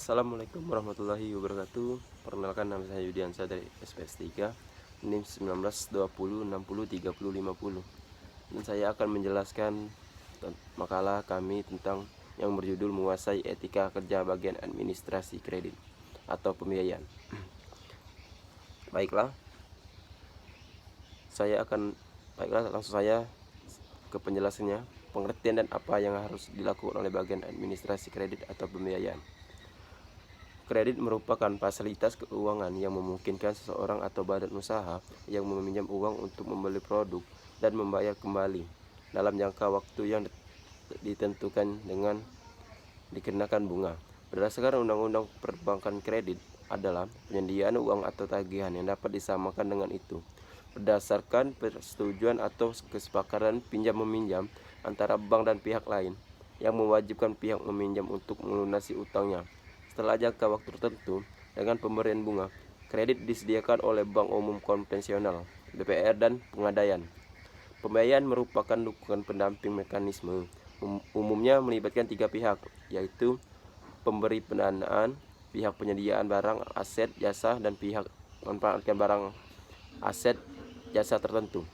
Assalamualaikum warahmatullahi wabarakatuh. Perkenalkan, nama saya Yudiansa dari SPS 3, NIM 1920603050. Dan saya akan menjelaskan makalah kami tentang yang berjudul menguasai etika kerja bagian administrasi kredit atau pembiayaan. Baiklah, langsung saya ke penjelasannya, pengertian dan apa yang harus dilakukan oleh bagian administrasi kredit atau pembiayaan. Kredit merupakan fasilitas keuangan yang memungkinkan seseorang atau badan usaha yang meminjam uang untuk membeli produk dan membayar kembali dalam jangka waktu yang ditentukan dengan dikenakan bunga. Berdasarkan Undang-Undang Perbankan, kredit adalah penyediaan uang atau tagihan yang dapat disamakan dengan itu berdasarkan persetujuan atau kesepakatan pinjam-meminjam antara bank dan pihak lain yang mewajibkan pihak meminjam untuk melunasi utangnya setelah jangka waktu tertentu dengan pemberian bunga. Kredit disediakan oleh bank umum konvensional, BPR, dan Pegadaian. Pembiayaan merupakan dukungan pendamping mekanisme, umumnya melibatkan tiga pihak, yaitu pemberi pendanaan, pihak penyediaan barang, aset, jasa, dan pihak memanfaatkan barang, aset, jasa tertentu.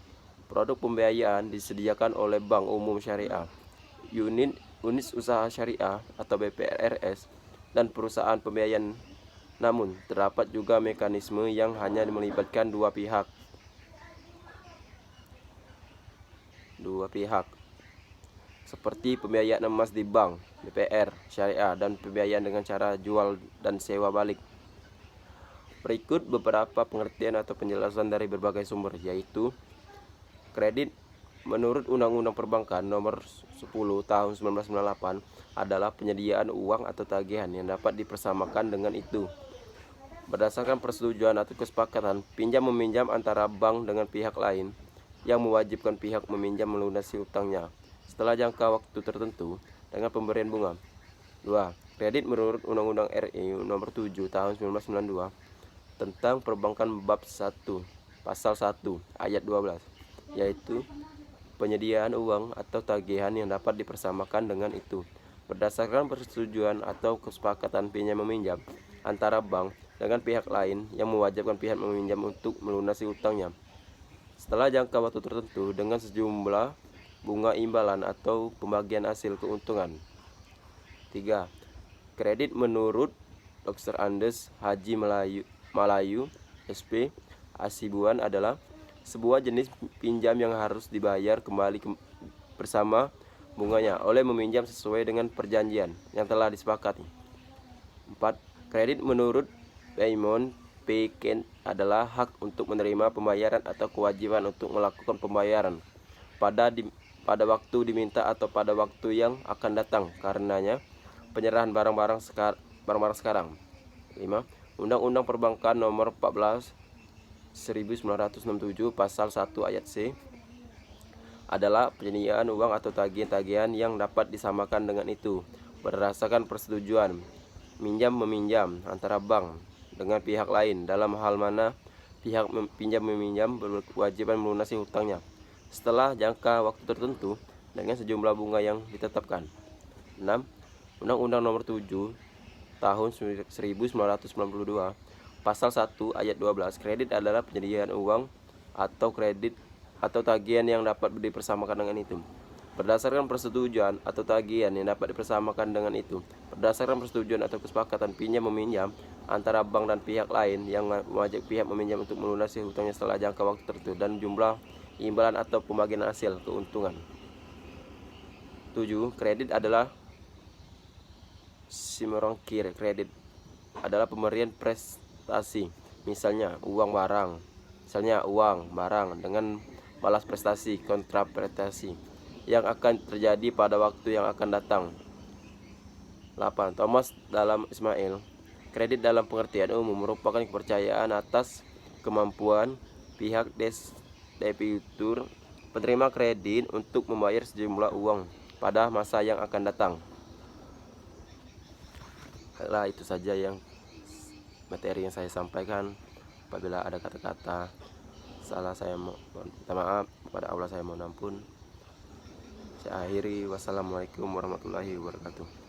Produk pembiayaan disediakan oleh Bank Umum Syariah, unit usaha syariah atau BPRS, dan perusahaan pembiayaan. Namun, terdapat juga mekanisme yang hanya melibatkan dua pihak, seperti pembiayaan emas di bank, BPR, syariah, dan pembiayaan dengan cara jual dan sewa balik. Berikut beberapa pengertian atau penjelasan dari berbagai sumber, yaitu kredit menurut Undang-Undang Perbankan Nomor 10 Tahun 1998 adalah penyediaan uang atau tagihan yang dapat dipersamakan dengan itu berdasarkan persetujuan atau kesepakatan pinjam-meminjam antara bank dengan pihak lain yang mewajibkan pihak meminjam melunasi utangnya setelah jangka waktu tertentu dengan pemberian bunga. 2. Kredit menurut Undang-Undang RI Nomor 7 Tahun 1992 tentang Perbankan Bab 1 Pasal 1 Ayat 12, yaitu penyediaan uang atau tagihan yang dapat dipersamakan dengan itu berdasarkan persetujuan atau kesepakatan pinjam-meminjam antara bank dengan pihak lain yang mewajibkan pihak meminjam untuk melunasi utangnya setelah jangka waktu tertentu dengan sejumlah bunga imbalan atau pembagian hasil keuntungan. 3. Kredit menurut Dr. Andes Haji Malayu SP Asibuan adalah sebuah jenis pinjam yang harus dibayar kembali bersama bunganya oleh meminjam sesuai dengan perjanjian yang telah disepakati. 4. Kredit menurut Raymond P. Kent adalah hak untuk menerima pembayaran atau kewajiban untuk melakukan pembayaran pada waktu diminta atau pada waktu yang akan datang karenanya penyerahan barang-barang sekarang. 5. Undang-Undang Perbankan Nomor 14 1967 Pasal 1 Ayat C adalah penyediaan uang atau tagihan-tagihan yang dapat disamakan dengan itu berdasarkan persetujuan minjam-meminjam antara bank dengan pihak lain dalam hal mana pihak pinjam-meminjam berkewajiban melunasi hutangnya setelah jangka waktu tertentu dengan sejumlah bunga yang ditetapkan. 6. Undang-Undang Nomor 7 Tahun 1992 Pasal 1 Ayat 12, kredit adalah penyediaan uang atau kredit atau tagihan yang dapat dipersamakan dengan itu berdasarkan persetujuan atau tagihan yang dapat dipersamakan dengan itu berdasarkan persetujuan atau kesepakatan pinjam-meminjam antara bank dan pihak lain yang mewajibkan pihak meminjam untuk melunasi hutangnya setelah jangka waktu tertentu dan jumlah imbalan atau pembagian hasil keuntungan. 7. Kredit adalah simorangkir. Kredit adalah pemberian prestasi, misalnya uang barang dengan balas prestasi kontraprestasi yang akan terjadi pada waktu yang akan datang. 8. Thomas Dalam Ismail, kredit dalam pengertian umum merupakan kepercayaan atas kemampuan pihak debitur penerima kredit untuk membayar sejumlah uang pada masa yang akan datang. Baiklah, itu saja yang materi yang saya sampaikan. Apabila ada kata-kata salah, saya minta maaf. Kepada Allah saya mohon ampun. Saya akhiri. Wassalamualaikum warahmatullahi wabarakatuh.